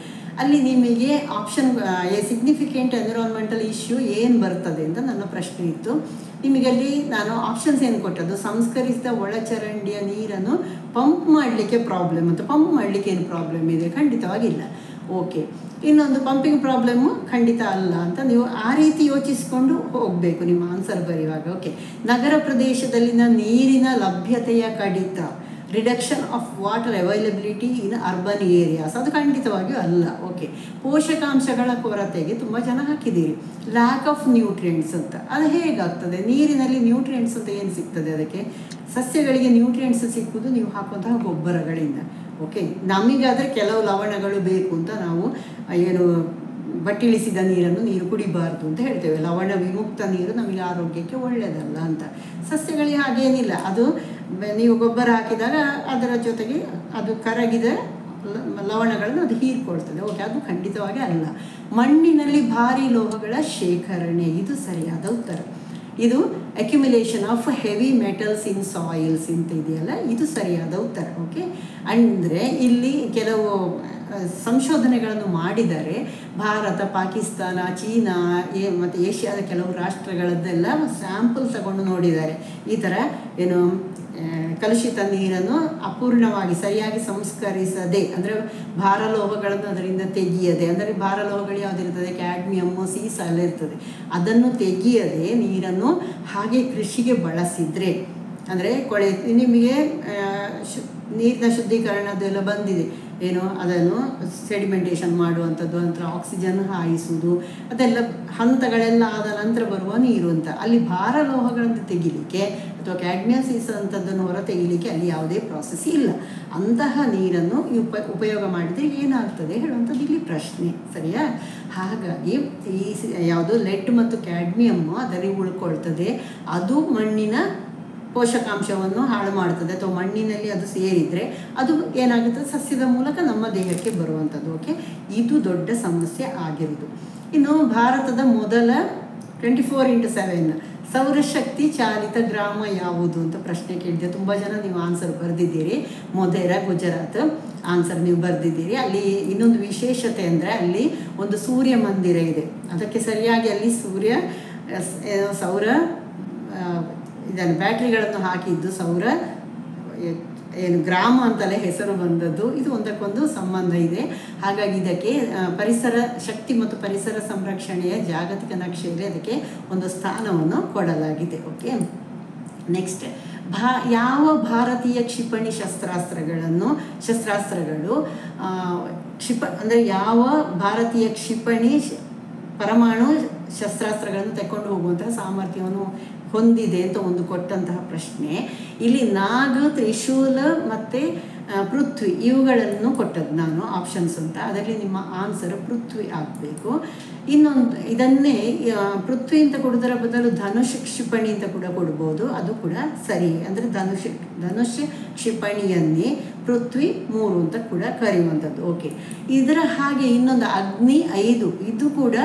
ಅಲ್ಲಿ ನಿಮಗೆ option A significant environmental issue ಏನು ಬರ್ತದೆ ಅಂತ ನನ್ನ ಪ್ರಶ್ನೆ ಇತ್ತು. ನಿಮಗಲ್ಲಿ ನಾನು ಆಪ್ಷನ್ಸ್ ಏನು ಕೊಟ್ಟದ್ದು, ಸಂಸ್ಕರಿಸಿದ ಒಳಚರಂಡಿಯ ನೀರನ್ನು ಪಂಪ್ ಮಾಡಲಿಕ್ಕೆ ಪ್ರಾಬ್ಲಮ್ ಅಂತ. ಪಂಪ್ ಮಾಡಲಿಕ್ಕೆ ಏನು ಪ್ರಾಬ್ಲಮ್ ಇದೆ, ಖಂಡಿತವಾಗಿಲ್ಲ. ಓಕೆ, ಇನ್ನೊಂದು ಪಂಪಿಂಗ್ ಪ್ರಾಬ್ಲಮ್ಮು ಖಂಡಿತ ಅಲ್ಲ ಅಂತ ನೀವು ಆ ರೀತಿ ಯೋಚಿಸಿಕೊಂಡು ಹೋಗಬೇಕು ನಿಮ್ಮ ಆನ್ಸರ್ ಬರೆಯುವಾಗ. ಓಕೆ, ನಗರ ಪ್ರದೇಶದಲ್ಲಿನ ನೀರಿನ ಲಭ್ಯತೆಯ ಕಡಿತ, reduction of water availability in urban areas, ಅದು ಖಂಡಿತವಾಗಿಯೂ ಅಲ್ಲ. ಓಕೆ, ಪೋಷಕಾಂಶಗಳ ಕೊರತೆಗೆ ತುಂಬ ಜನ ಹಾಕಿದ್ದೀರಿ. ಲ್ಯಾಕ್ ಆಫ್ ನ್ಯೂಟ್ರಿಯೆಂಟ್ಸ್ ಅಂತ, ಅದು ಹೇಗಾಗ್ತದೆ? ನೀರಿನಲ್ಲಿ ನ್ಯೂಟ್ರಿಯೆಂಟ್ಸ್ ಅಂತ ಏನು ಸಿಗ್ತದೆ? ಅದಕ್ಕೆ ಸಸ್ಯಗಳಿಗೆ ನ್ಯೂಟ್ರಿಯೆಂಟ್ಸ್ ಸಿಕ್ಕುವುದು ನೀವು ಹಾಕುವಂತಹ ಗೊಬ್ಬರಗಳಿಂದ. ಓಕೆ, ನಮಗಾದರೆ ಕೆಲವು ಲವಣಗಳು ಬೇಕು ಅಂತ ನಾವು ಏನು ಬಟ್ಟಿಳಿಸಿದ ನೀರು ಕುಡಿಬಾರ್ದು ಅಂತ ಹೇಳ್ತೇವೆ. ಲವಣ ವಿಮುಕ್ತ ನೀರು ನಮಗೆ ಆರೋಗ್ಯಕ್ಕೆ ಒಳ್ಳೆಯದಲ್ಲ ಅಂತ. ಸಸ್ಯಗಳಿಗೆ ಹಾಗೇನಿಲ್ಲ, ಅದು ನೀವು ಗೊಬ್ಬರ ಹಾಕಿದಾಗ ಅದರ ಜೊತೆಗೆ ಅದು ಕರಗಿದ ಲವಣಗಳನ್ನು ಅದು ಹೀರ್ಕೊಳ್ತದೆ. ಓಕೆ, ಅದು ಖಂಡಿತವಾಗಿ ಅಲ್ಲ. ಮಣ್ಣಿನಲ್ಲಿ ಭಾರಿ ಲೋಹಗಳ ಶೇಖರಣೆ, ಇದು ಸರಿಯಾದ ಉತ್ತರ. ಇದು accumulation of heavy metals in soils ಅಂತ ಇದೆಯಲ್ಲ, ಇದು ಸರಿಯಾದ ಉತ್ತರ. ಓಕೆ, ಅಂದರೆ ಇಲ್ಲಿ ಕೆಲವು ಸಂಶೋಧನೆಗಳನ್ನು ಮಾಡಿದರೆ ಭಾರತ, ಪಾಕಿಸ್ತಾನ, ಚೀನಾ ಮತ್ತು ಏಷ್ಯಾದ ಕೆಲವು ರಾಷ್ಟ್ರಗಳದ್ದೆಲ್ಲ ಸ್ಯಾಂಪಲ್ ತಗೊಂಡು ನೋಡಿದ್ದಾರೆ. ಈ ಥರ ಏನು ಕಲುಷಿತ ನೀರನ್ನು ಅಪೂರ್ಣವಾಗಿ ಸರಿಯಾಗಿ ಸಂಸ್ಕರಿಸದೆ, ಅಂದರೆ ಭಾರಲೋಹಗಳನ್ನು ಅದರಿಂದ ತೆಗೆಯದೆ, ಅಂದರೆ ಭಾರಲೋಹಗಳು ಯಾವುದಿರ್ತದೆ? ಕ್ಯಾಡ್ಮಿಯಮ್ಮು, ಸೀಸ ಎಲ್ಲ ಇರ್ತದೆ. ಅದನ್ನು ತೆಗೆಯದೆ ನೀರನ್ನು ಹಾಗೆ ಕೃಷಿಗೆ ಬಳಸಿದರೆ, ಅಂದರೆ ನಿಮಗೆ ನೀರಿನ ಶುದ್ಧೀಕರಣದೆಲ್ಲ ಬಂದಿದೆ, ಏನು ಅದನ್ನು ಸೆಡಿಮೆಂಟೇಷನ್ ಮಾಡುವಂಥದ್ದು, ನಂತರ ಆಕ್ಸಿಜನ್ ಹಾಯಿಸುವುದು, ಅದೆಲ್ಲ ಹಂತಗಳೆಲ್ಲ ಆದ ನಂತರ ಬರುವ ನೀರು ಅಂತ. ಅಲ್ಲಿ ಭಾರಲೋಹಗಳನ್ನು ತೆಗಿಲಿಕ್ಕೆ ಅಥವಾ ಕ್ಯಾಡ್ಮಿಯಮ್ ಅಂಥದ್ದನ್ನು ಹೊರ ತೆಗಿಲಿಕ್ಕೆ ಅಲ್ಲಿ ಯಾವುದೇ ಪ್ರಾಸೆಸ್ ಇಲ್ಲ. ಅಂತಹ ನೀರನ್ನು ಉಪಯೋಗ ಮಾಡಿದರೆ ಏನಾಗ್ತದೆ ಹೇಳುವಂಥದ್ದು ಇಲ್ಲಿ ಪ್ರಶ್ನೆ, ಸರಿಯಾ? ಹಾಗಾಗಿ ಈ ಯಾವುದು ಲೆಡ್ ಮತ್ತು ಕ್ಯಾಡ್ಮಿಯಮ್ಮು ಅದರಲ್ಲಿ ಉಳ್ಕೊಳ್ತದೆ, ಅದು ಮಣ್ಣಿನ ಪೋಷಕಾಂಶವನ್ನು ಹಾಳು ಮಾಡ್ತದೆ, ಅಥವಾ ಮಣ್ಣಿನಲ್ಲಿ ಅದು ಸೇರಿದರೆ ಅದು ಏನಾಗುತ್ತೆ? ಸಸ್ಯದ ಮೂಲಕ ನಮ್ಮ ದೇಹಕ್ಕೆ ಬರುವಂಥದ್ದು. ಓಕೆ, ಇದು ದೊಡ್ಡ ಸಮಸ್ಯೆ ಆಗಿರೋದು. ಇನ್ನು ಭಾರತದ ಮೊದಲ 24x7 ಸೌರಶಕ್ತಿ ಚಾಲಿತ ಗ್ರಾಮ ಯಾವುದು ಅಂತ ಪ್ರಶ್ನೆ ಕೇಳಿದೆ. ತುಂಬ ಜನ ನೀವು ಆನ್ಸರ್ ಬರೆದಿದ್ದೀರಿ. ಮೊಧೇರಾ, ಗುಜರಾತ್ ಆನ್ಸರ್ ನೀವು ಬರೆದಿದ್ದೀರಿ. ಅಲ್ಲಿ ಇನ್ನೊಂದು ವಿಶೇಷತೆ ಅಂದರೆ ಅಲ್ಲಿ ಒಂದು ಸೂರ್ಯ ಮಂದಿರ ಇದೆ. ಅದಕ್ಕೆ ಸರಿಯಾಗಿ ಅಲ್ಲಿ ಸೌರ ಇದನ್ನು ಬ್ಯಾಟ್ರಿಗಳನ್ನು ಹಾಕಿದ್ದು ಸೌರ ಏನು ಗ್ರಾಮ ಅಂತಲೇ ಹೆಸರು ಬಂದದ್ದು. ಇದು ಒಂದಕ್ಕೊಂದು ಸಂಬಂಧ ಇದೆ. ಹಾಗಾಗಿ ಇದಕ್ಕೆ ಪರಿಸರ ಶಕ್ತಿ ಮತ್ತು ಪರಿಸರ ಸಂರಕ್ಷಣೆಯ ಜಾಗತಿಕ ನಕ್ಷೆಯಲ್ಲಿ ಅದಕ್ಕೆ ಒಂದು ಸ್ಥಾನವನ್ನು ಕೊಡಲಾಗಿದೆ. ಓಕೆ, ನೆಕ್ಸ್ಟ್, ಯಾವ ಭಾರತೀಯ ಕ್ಷಿಪಣಿ ಶಸ್ತ್ರಾಸ್ತ್ರಗಳು ಅಂದರೆ ಯಾವ ಭಾರತೀಯ ಕ್ಷಿಪಣಿ ಪರಮಾಣು ಶಸ್ತ್ರಾಸ್ತ್ರಗಳನ್ನು ತೆಕ್ಕೊಂಡು ಹೋಗುವಂತಹ ಸಾಮರ್ಥ್ಯವನ್ನು ಹೊಂದಿದೆ ಅಂತ ಒಂದು ಕೊಟ್ಟಂತಹ ಪ್ರಶ್ನೆ. ಇಲ್ಲಿ ನಾಗ್, ತ್ರಿಶೂಲ್ ಮತ್ತು ಪೃಥ್ವಿ ಇವುಗಳನ್ನು ಕೊಟ್ಟದ್ದು ನಾನು ಆಪ್ಷನ್ಸ್ ಅಂತ. ಅದರಲ್ಲಿ ನಿಮ್ಮ ಆನ್ಸರ್ ಪೃಥ್ವಿ ಆಗಬೇಕು. ಇನ್ನೊಂದು ಇದನ್ನೇ ಪೃಥ್ವಿ ಅಂತ ಕೊಡೋದರ ಬದಲು ಧನುಷ್ ಕ್ಷಿಪಣಿ ಅಂತ ಕೂಡ ಕೊಡ್ಬೋದು, ಅದು ಕೂಡ ಸರಿ. ಅಂದರೆ ಧನುಷ್ ಕ್ಷಿಪಣಿಯನ್ನೇ ಪೃಥ್ವಿ 3 ಅಂತ ಕೂಡ ಕರೆಯುವಂಥದ್ದು. ಓಕೆ, ಇದರ ಹಾಗೆ ಇನ್ನೊಂದು ಅಗ್ನಿ 5, ಇದು ಕೂಡ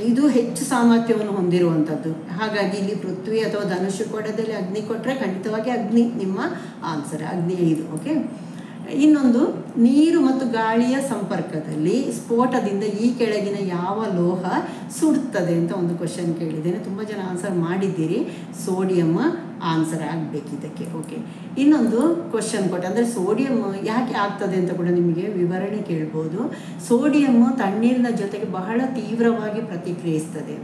ಇದು ಹೆಚ್ಚು ಸಾಮರ್ಥ್ಯವನ್ನು ಹೊಂದಿರುವಂಥದ್ದು. ಹಾಗಾಗಿ ಇಲ್ಲಿ ಪೃಥ್ವಿ ಅಥವಾ ಧನುಷ್ ಕೊಡೋದಲ್ಲಿ ಅಗ್ನಿ ಕೊಟ್ಟರೆ ಖಂಡಿತವಾಗಿ ಅಗ್ನಿ ನಿಮ್ಮ ಆನ್ಸರ್, ಅಗ್ನಿ 5. ಓಕೆ, ಇನ್ನೊಂದು, ನೀರು ಮತ್ತು ಗಾಳಿಯ ಸಂಪರ್ಕದಲ್ಲಿ ಸ್ಫೋಟದಿಂದ ಈ ಕೆಳಗಿನ ಯಾವ ಲೋಹ ಸುಡುತ್ತದೆ ಅಂತ ಒಂದು ಕ್ವಶನ್ ಕೇಳಿದ್ದೇನೆ. ತುಂಬ ಜನ ಆನ್ಸರ್ ಮಾಡಿದ್ದೀರಿ. ಸೋಡಿಯಮ್ ಆನ್ಸರ್ ಆಗಬೇಕು ಇದಕ್ಕೆ. ಓಕೆ, ಇನ್ನೊಂದು ಕ್ವಶನ್ ಕೊಟ್ಟೆ, ಅಂದರೆ ಸೋಡಿಯಮ್ ಯಾಕೆ ಆಗ್ತದೆ ಅಂತ ಕೂಡ ನಿಮಗೆ ವಿವರಣೆ ಕೇಳ್ಬೋದು. ಸೋಡಿಯಮ್ಮು ತಣ್ಣೀರಿನ ಜೊತೆಗೆ ಬಹಳ ತೀವ್ರವಾಗಿ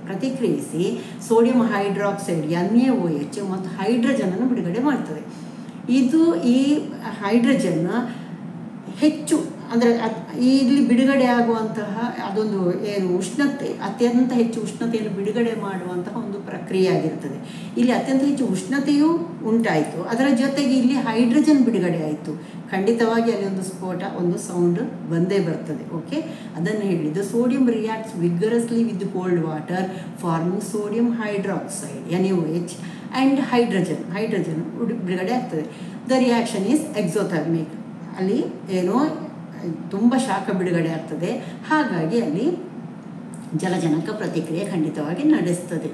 ಪ್ರತಿಕ್ರಿಯಿಸಿ ಸೋಡಿಯಂ ಹೈಡ್ರಾಕ್ಸೈಡ್ NaOH ಮತ್ತು ಹೈಡ್ರೋಜನನ್ನು ಬಿಡುಗಡೆ ಮಾಡ್ತದೆ. ಈ ಹೈಡ್ರೋಜನ್ ಹೆಚ್ಚು ಅಂದರೆ ಇಲ್ಲಿ ಬಿಡುಗಡೆ ಆಗುವಂತಹ ಅದೊಂದು ಏನು ಉಷ್ಣತೆ, ಅತ್ಯಂತ ಹೆಚ್ಚು ಉಷ್ಣತೆಯನ್ನು ಬಿಡುಗಡೆ ಮಾಡುವಂತಹ ಒಂದು ಪ್ರಕ್ರಿಯೆ ಆಗಿರ್ತದೆ. ಇಲ್ಲಿ ಅತ್ಯಂತ ಹೆಚ್ಚು ಉಷ್ಣತೆಯೂ ಉಂಟಾಯಿತು, ಅದರ ಜೊತೆಗೆ ಇಲ್ಲಿ ಹೈಡ್ರೋಜನ್ ಬಿಡುಗಡೆ ಆಯಿತು. ಖಂಡಿತವಾಗಿ ಅಲ್ಲಿ ಒಂದು ಸ್ಫೋಟ, ಒಂದು ಸೌಂಡ್ ಬಂದೇ ಬರ್ತದೆ. ಓಕೆ, ಅದನ್ನು ಹೇಳಿದ್ದು. Sodium reacts vigorously with cold water forming sodium hydroxide NaOH and hydrogen ಬಿಡುಗಡೆ ಆಗ್ತದೆ. The reaction is exothermic. ಅಲ್ಲಿ ಏನೋ ತುಂಬ ಶಾಖ ಬಿಡುಗಡೆ ಆಗ್ತದೆ, ಹಾಗಾಗಿ ಅಲ್ಲಿ ಜಲಜನಕ ಪ್ರತಿಕ್ರಿಯೆ ಖಂಡಿತವಾಗಿ ನಡೆಸ್ತದೆ.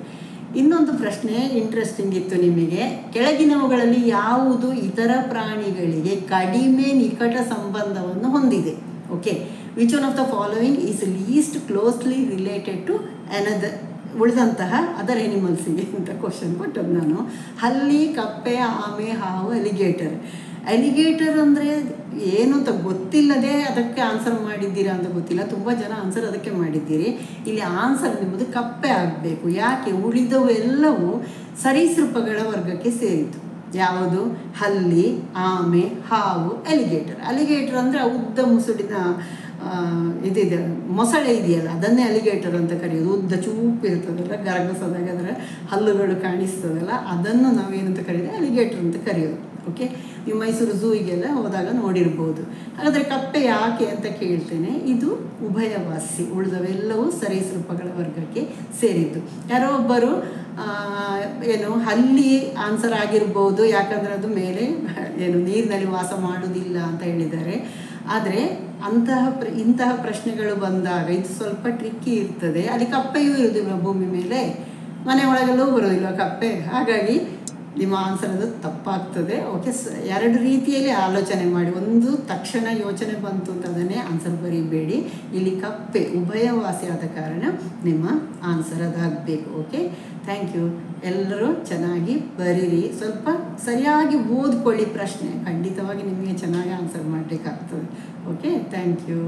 ಇನ್ನೊಂದು ಪ್ರಶ್ನೆ ಇಂಟ್ರೆಸ್ಟಿಂಗ್ ಇತ್ತು ನಿಮಗೆ. ಕೆಳಗಿನವುಗಳಲ್ಲಿ ಯಾವುದು ಇತರ ಪ್ರಾಣಿಗಳಿಗೆ ಕಡಿಮೆ ನಿಕಟ ಸಂಬಂಧವನ್ನು ಹೊಂದಿದೆ? Okay, which one of the following is least closely related to another ಉಳಿದಂತಹ ಅದರ್ ಎನಿಮಲ್ಸಿಗೆ ಅಂತ ಕ್ವಶನ್ ಕೊಟ್ಟದ್ದು ನಾನು. ಹಲ್ಲಿ, ಕಪ್ಪೆ, ಆಮೆ, ಹಾವು, ಅಲಿಗೇಟರ್ ಅಂದರೆ ಏನು ಅಂತ ಗೊತ್ತಿಲ್ಲದೆ ಅದಕ್ಕೆ ಆನ್ಸರ್ ಮಾಡಿದ್ದೀರಾ ಅಂತ ಗೊತ್ತಿಲ್ಲ. ತುಂಬ ಜನ ಆನ್ಸರ್ ಅದಕ್ಕೆ ಮಾಡಿದ್ದೀರಿ. ಇಲ್ಲಿ ಆನ್ಸರ್ ನಿಮ್ಮದು ಕಪ್ಪೆ ಆಗಬೇಕು. ಯಾಕೆ? ಉಳಿದವೆಲ್ಲವೂ ಸರೀಸೃಪಗಳ ವರ್ಗಕ್ಕೆ ಸೇರಿತು. ಯಾವುದು? ಹಲ್ಲಿ, ಆಮೆ, ಹಾವು, ಅಲಿಗೇಟರ್ ಅಂದರೆ ಉದ್ದ ಮುಸುಡಿನ ಇದಿದೆ, ಮೊಸಳೆ ಇದೆಯಲ್ಲ, ಅದನ್ನೇ ಅಲಿಗೇಟರ್ ಅಂತ ಕರೆಯೋದು. ಉದ್ದ ಚೂಪು ಇರ್ತದಲ್ಲ, ಗರಗಸದಾಗ ಅದರ ಹಲ್ಲುಗಳು ಕಾಣಿಸ್ತದಲ್ಲ, ಅದನ್ನು ನಾವೇನಂತ ಕರೆಯೋದು? ಅಲಿಗೇಟರ್ ಅಂತ ಕರೆಯೋದು. ಓಕೆ, ನೀವು ಮೈಸೂರು ಝೂಯಿಗೆಲ್ಲ ಹೋದಾಗ ನೋಡಿರ್ಬೋದು. ಹಾಗಾದರೆ ಕಪ್ಪೆ ಯಾಕೆ ಅಂತ ಕೇಳ್ತೇನೆ. ಇದು ಉಭಯವಾಸಿ, ಉಳಿದವೆಲ್ಲವೂ ಸರೀಸೃಪಗಳ ವರ್ಗಕ್ಕೆ ಸೇರಿದ್ದು. ಯಾರೋ ಒಬ್ಬರು ಹಲ್ಲಿ ಆನ್ಸರ್ ಆಗಿರ್ಬೋದು, ಯಾಕಂದರೆ ಅದು ಮೇಲೆ ನೀರಿನಲ್ಲಿ ವಾಸ ಮಾಡುವುದಿಲ್ಲ ಅಂತ ಹೇಳಿದ್ದಾರೆ. ಆದರೆ ಇಂತಹ ಪ್ರಶ್ನೆಗಳು ಬಂದಾಗ ಇದು ಸ್ವಲ್ಪ ಟ್ರಿಕ್ಕಿ ಇರ್ತದೆ. ಅಲ್ಲಿ ಕಪ್ಪೆಯೂ ಇರೋದಿಲ್ಲ ಭೂಮಿ ಮೇಲೆ, ಮನೆ ಒಳಗೆಲ್ಲೂ ಬರೋದಿಲ್ಲ ಕಪ್ಪೆ. ಹಾಗಾಗಿ ನಿಮ್ಮ ಆನ್ಸರ್ ಅದು ತಪ್ಪಾಗ್ತದೆ. ಓಕೆ, ಎರಡು ರೀತಿಯಲ್ಲಿ ಆಲೋಚನೆ ಮಾಡಿ. ಒಂದು ತಕ್ಷಣ ಯೋಚನೆ ಬಂತು ಅಂತ ಅದನ್ನೇ ಆನ್ಸರ್ ಬರೀಬೇಡಿ. ಇಲ್ಲಿ ಕಪ್ಪೆ ಉಭಯವಾಸಿ ಆದ ಕಾರಣ ನಿಮ್ಮ ಆನ್ಸರ್ ಅದಾಗಬೇಕು. Okay, thank you. ಎಲ್ಲರೂ ಚೆನ್ನಾಗಿ ಬರೀರಿ, ಸ್ವಲ್ಪ ಸರಿಯಾಗಿ ಓದ್ಕೊಳ್ಳಿ ಪ್ರಶ್ನೆ, ಖಂಡಿತವಾಗಿ ನಿಮಗೆ ಚೆನ್ನಾಗಿ ಆನ್ಸರ್ ಮಾಡಲಿಕ್ಕಾಗ್ತದೆ. Okay, thank you.